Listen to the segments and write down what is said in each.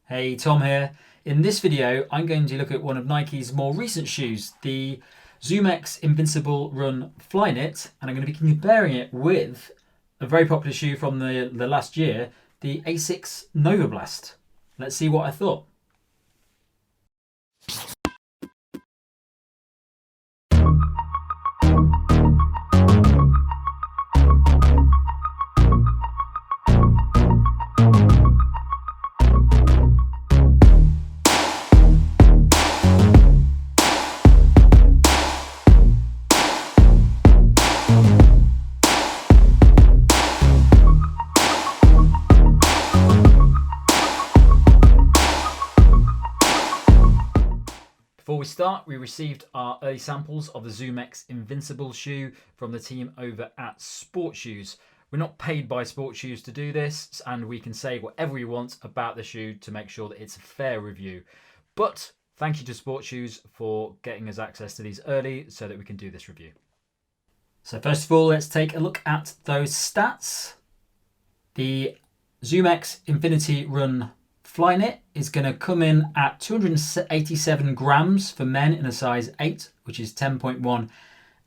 Hey, Tom here. In this video, I'm going to look at one of Nike's more recent shoes, the ZoomX Invincible Run Flyknit, and I'm going to be comparing it with a very popular shoe from the last year, the Asics Novablast. Let's see what I thought. Before we start, we received our early samples of the ZoomX Invincible shoe from the team over at SportsShoes. We're not paid by SportsShoes to do this, and we can say whatever we want about the shoe to make sure that it's a fair review. But thank you to SportsShoes for getting us access to these early so that we can do this review. So first of all, let's take a look at those stats. The ZoomX Infinity Run Flyknit is going to come in at 287 grams for men in a size 8, which is 10.1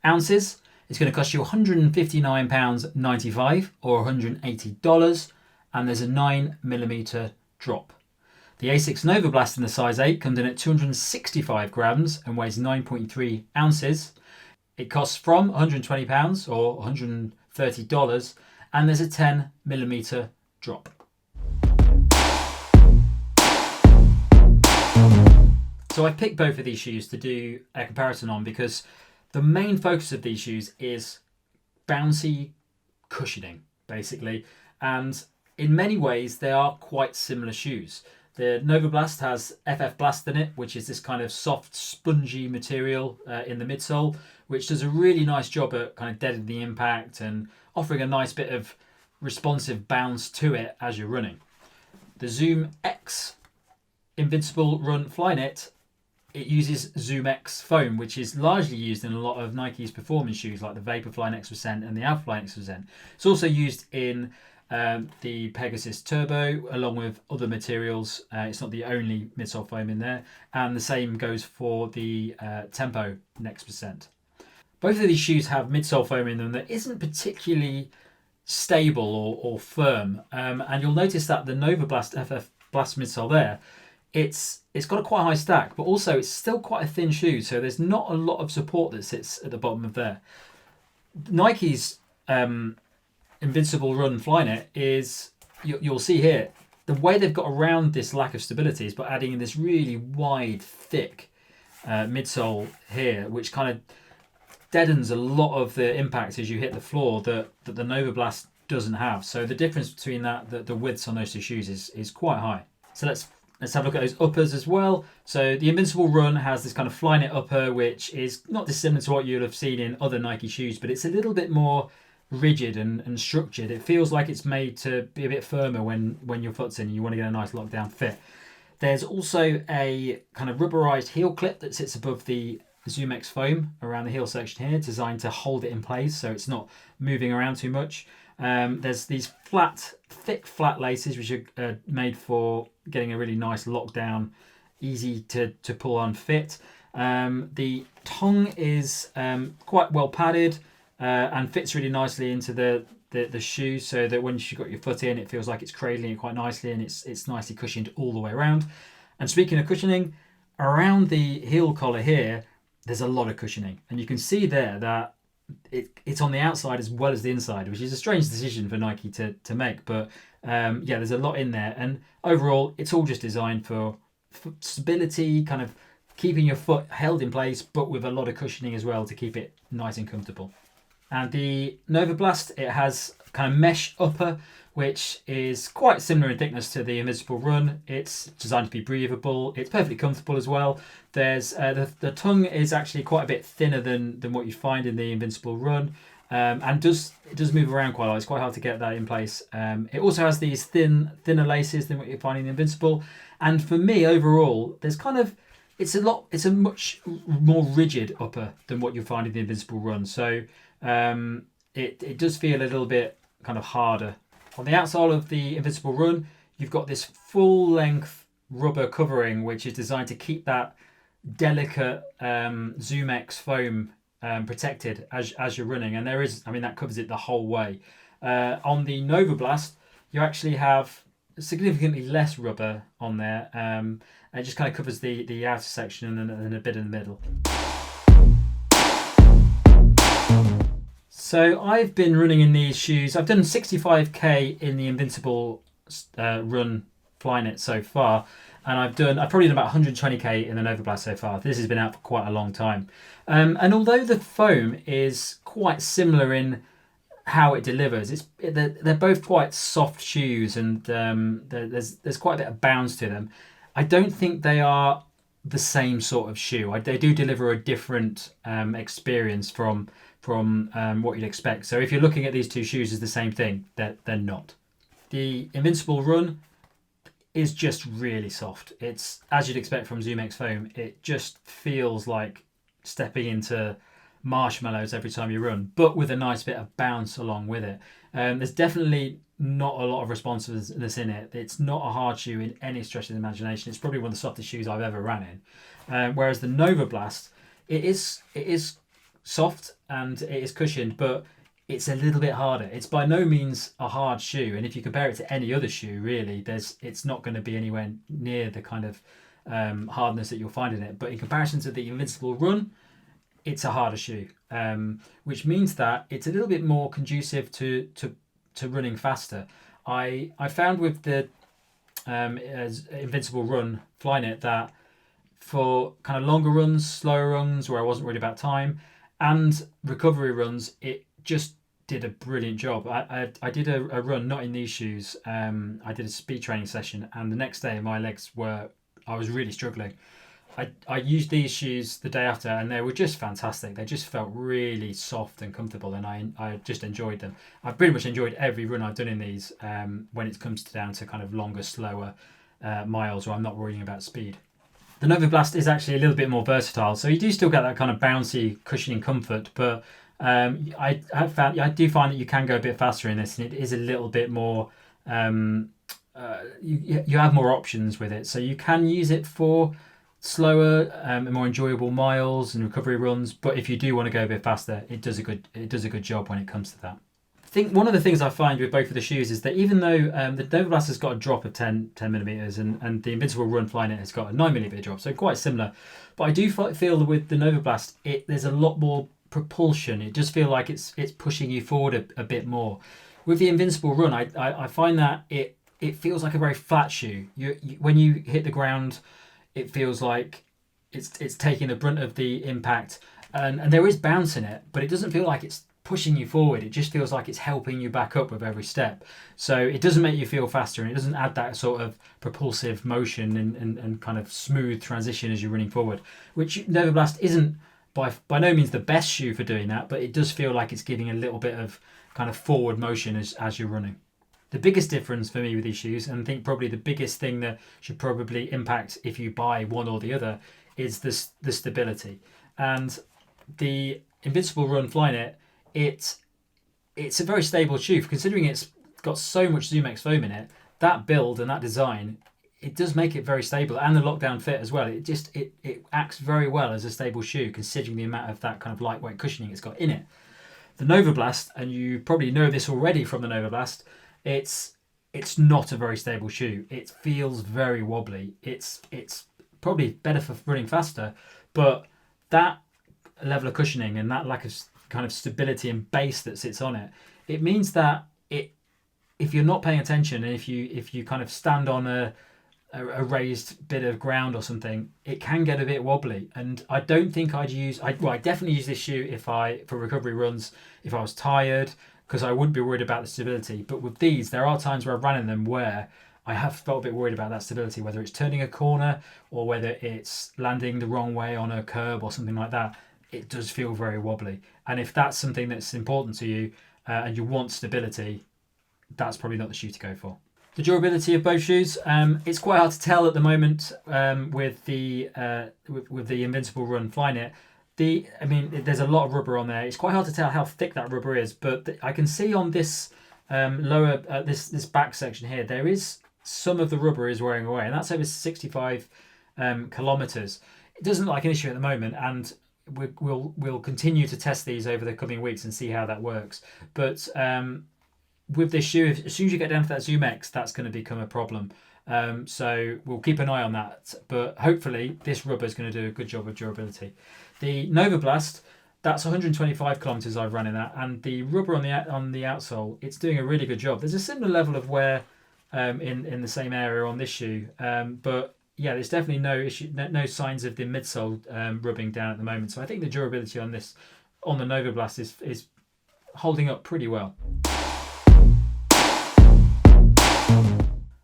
ounces. It's going to cost you £159.95 or $180, and there's a 9mm drop. The Asics Novablast in the size 8 comes in at 265 grams and weighs 9.3 ounces. It costs from £120 or $130, and there's a 10mm drop. So I picked both of these shoes to do a comparison on because the main focus of these shoes is bouncy cushioning, basically. And in many ways, they are quite similar shoes. The Novablast has FFBlast in it, which is this kind of soft, spongy material in the midsole, which does a really nice job at kind of deadening the impact and offering a nice bit of responsive bounce to it as you're running. The ZoomX Invincible Run Flyknit, it uses ZoomX foam, which is largely used in a lot of Nike's performance shoes like the Vaporfly X% and the Alphafly X%. It's also used in the Pegasus Turbo along with other materials. It's not the only midsole foam in there, and the same goes for the Tempo X%. Both of these shoes have midsole foam in them that isn't particularly stable or firm, and you'll notice that the Novablast FFBlast midsole there, it's got a quite high stack, but also it's still quite a thin shoe, so there's not a lot of support that sits at the bottom of there. Nike's Invincible Run Flyknit is, you'll see here, the way they've got around this lack of stability is by adding in this really wide, thick midsole here, which kind of deadens a lot of the impact as you hit the floor that the Novablast doesn't have. So the difference between the widths on those two shoes is quite high. So let's have a look at those uppers as well. So the Invincible Run has this kind of Flyknit upper, which is not dissimilar to what you'll have seen in other Nike shoes, but it's a little bit more rigid and structured. It feels like it's made to be a bit firmer when your foot's in and you want to get a nice lockdown fit. There's also a kind of rubberized heel clip that sits above the ZoomX foam around the heel section here, designed to hold it in place so it's not moving around too much. There's these thick flat laces which are made for getting a really nice lockdown, easy to pull on fit. The tongue is quite well padded and fits really nicely into the shoe, so that once you've got your foot in, it feels like it's cradling it quite nicely, and it's nicely cushioned all the way around. And speaking of cushioning, around the heel collar here, there's a lot of cushioning, and you can see there that it's on the outside as well as the inside, which is a strange decision for Nike to make, but yeah, there's a lot in there, and overall it's all just designed for stability, kind of keeping your foot held in place, but with a lot of cushioning as well to keep it nice and comfortable. And the Novablast, it has kind of mesh upper, which is quite similar in thickness to the Invincible Run. It's designed to be breathable. It's perfectly comfortable as well. There's the tongue is actually quite a bit thinner than what you find in the Invincible Run, and it does move around quite a lot. It's quite hard to get that in place. It also has these thinner laces than what you find in the Invincible. And for me, overall, there's kind of it's a much more rigid upper than what you'll find in the Invincible Run. So it does feel a little bit kind of harder. On the outsole of the Invincible Run, you've got this full length rubber covering which is designed to keep that delicate ZoomX foam protected as you're running, and there is, I mean, that covers it the whole way. On the Novablast, you actually have significantly less rubber on there. It just kind of covers the outer section and a bit in the middle. So I've been running in these shoes. I've done 65k in the Invincible Run Flyknit so far, and I've probably done about 120k in the Novablast so far. This has been out for quite a long time, and although the foam is quite similar in how it delivers, they're both quite soft shoes, and there's quite a bit of bounce to them. I don't think they are the same sort of shoe. They do deliver a different experience from what you'd expect. So if you're looking at these two shoes as the same thing, they're not. The Invincible Run is just really soft. It's, as you'd expect from ZoomX foam, it just feels like stepping into marshmallows every time you run, but with a nice bit of bounce along with it. There's definitely not a lot of responsiveness in it. It's not a hard shoe in any stretch of the imagination. It's probably one of the softest shoes I've ever ran in. Whereas the Novablast, it is soft and it is cushioned, but it's a little bit harder. It's by no means a hard shoe, and if you compare it to any other shoe, really, it's not going to be anywhere near the kind of hardness that you'll find in it. But in comparison to the Invincible Run, it's a harder shoe, which means that it's a little bit more conducive to running faster. I found with the Invincible Run Flyknit that for kind of longer runs, slower runs where I wasn't worried about time, and recovery runs, it just did a brilliant job. I did a run, not in these shoes. I did a speed training session, and the next day I was really struggling. I used these shoes the day after, and they were just fantastic. They just felt really soft and comfortable, and I just enjoyed them. I've pretty much enjoyed every run I've done in these when it comes down to kind of longer, slower miles where I'm not worrying about speed. The Novablast is actually a little bit more versatile, so you do still get that kind of bouncy, cushioning comfort, but I do find that you can go a bit faster in this, and it is a little bit more. You have more options with it, so you can use it for slower and more enjoyable miles and recovery runs. But if you do want to go a bit faster, it does a good job when it comes to that. I think one of the things I find with both of the shoes is that even though the Novablast has got a drop of 10 millimeters and the Invincible Run Flyknit has got a 9 millimeter drop, so quite similar. But I do feel that with the Novablast, there's a lot more propulsion. It does feel like it's pushing you forward a bit more. With the Invincible Run, I find that it feels like a very flat shoe. When you hit the ground, it feels like it's taking the brunt of the impact, and there is bounce in it, but it doesn't feel like it's pushing you forward. It just feels like it's helping you back up with every step. So it doesn't make you feel faster, and it doesn't add that sort of propulsive motion and kind of smooth transition as you're running forward, which Novablast isn't by no means the best shoe for doing that, but it does feel like it's giving a little bit of kind of forward motion as you're running. The biggest difference for me with these shoes, and I think probably the biggest thing that should probably impact if you buy one or the other, is the stability. And the Invincible Run Flyknit, it's a very stable shoe. Considering it's got so much ZoomX foam in it, that build and that design, it does make it very stable, and the lockdown fit as well. It acts very well as a stable shoe, considering the amount of that kind of lightweight cushioning it's got in it. The Novablast, and you probably know this already from the Novablast, it's not a very stable shoe. It feels very wobbly. It's probably better for running faster, but that level of cushioning and that lack of kind of stability and base that sits on it, it means that if you're not paying attention, and if you kind of stand on a raised bit of ground or something, it can get a bit wobbly. And I don't think I definitely use this shoe for recovery runs if I was tired, because I wouldn't be worried about the stability. But with these, there are times where I've ran in them where I have felt a bit worried about that stability, whether it's turning a corner or whether it's landing the wrong way on a curb or something like that. It does feel very wobbly. And if that's something that's important to you and you want stability, that's probably not the shoe to go for. The durability of both shoes, it's quite hard to tell at the moment with the Invincible Run Flyknit. There's a lot of rubber on there. It's quite hard to tell how thick that rubber is, but I can see on this lower this back section here, there is some of the rubber is wearing away, and that's over 65 kilometers. It doesn't look like an issue at the moment, and we'll continue to test these over the coming weeks and see how that works. But with this shoe, as soon as you get down to that ZoomX, that's going to become a problem. So we'll keep an eye on that. But hopefully this rubber is going to do a good job of durability. The Novablast, that's 125 kilometers I've run in that, and the rubber on the outsole, it's doing a really good job. There's a similar level of wear in the same area on this shoe, but yeah, there's definitely no issue, no signs of the midsole rubbing down at the moment. So I think the durability on the Novablast is holding up pretty well.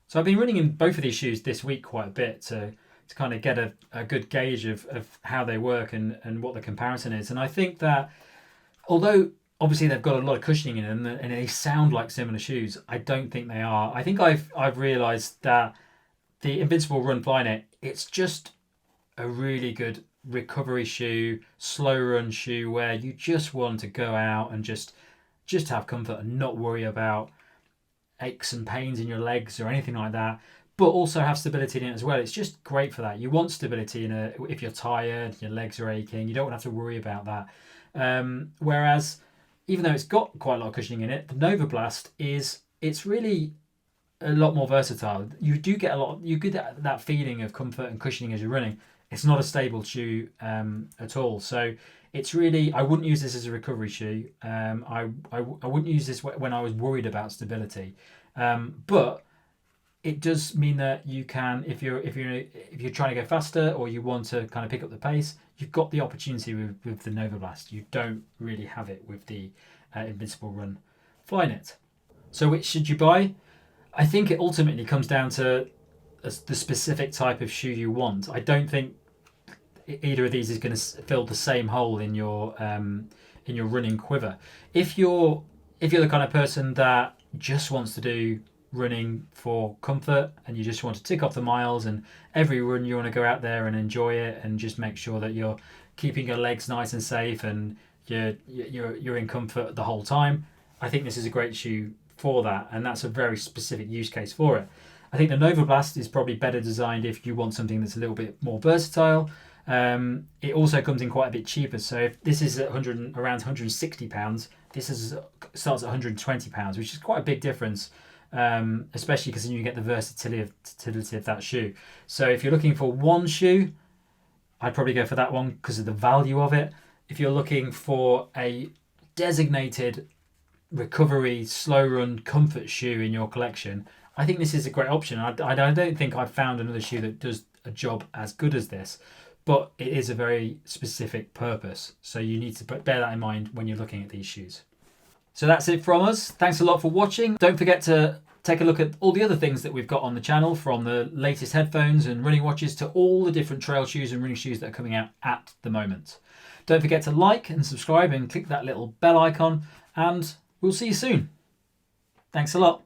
So I've been running in both of these shoes this week quite a bit to kind of get a good gauge of how they work and what the comparison is. And I think that although obviously they've got a lot of cushioning in them and they sound like similar shoes, I don't think they are. I think I've realised that the Invincible Run Flyknit, it's just a really good recovery shoe, slow run shoe where you just want to go out and just have comfort and not worry about aches and pains in your legs or anything like that, but also have stability in it as well. It's just great for that. You want stability if you're tired, your legs are aching, you don't have to worry about that. Whereas even though it's got quite a lot of cushioning in it, the Novablast it's really a lot more versatile. You do get that feeling of comfort and cushioning as you're running. It's not a stable shoe at all. So it's really, I wouldn't use this as a recovery shoe. I wouldn't use this when I was worried about stability. But it does mean that you can, if you're trying to go faster or you want to kind of pick up the pace, you've got the opportunity with the Novablast. You don't really have it with the Invincible Run Flyknit. So which should you buy? I think it ultimately comes down to the specific type of shoe you want. I don't think either of these is going to fill the same hole in your running quiver. If you're the kind of person that just wants to do running for comfort and you just want to tick off the miles, and every run you want to go out there and enjoy it and just make sure that you're keeping your legs nice and safe and you're in comfort the whole time, I think this is a great shoe for that, and that's a very specific use case for it. I think the Novablast is probably better designed if you want something that's a little bit more versatile. It also comes in quite a bit cheaper. So if this is around £160, this starts at £120, which is quite a big difference, especially because then you get the versatility of that shoe. So if you're looking for one shoe, I'd probably go for that one because of the value of it. If you're looking for a designated recovery, slow run, comfort shoe in your collection, I think this is a great option. I don't think I've found another shoe that does a job as good as this, but it is a very specific purpose. So you need to bear that in mind when you're looking at these shoes. So that's it from us. Thanks a lot for watching. Don't forget to take a look at all the other things that we've got on the channel, from the latest headphones and running watches to all the different trail shoes and running shoes that are coming out at the moment. Don't forget to like and subscribe and click that little bell icon, and we'll see you soon. Thanks a lot.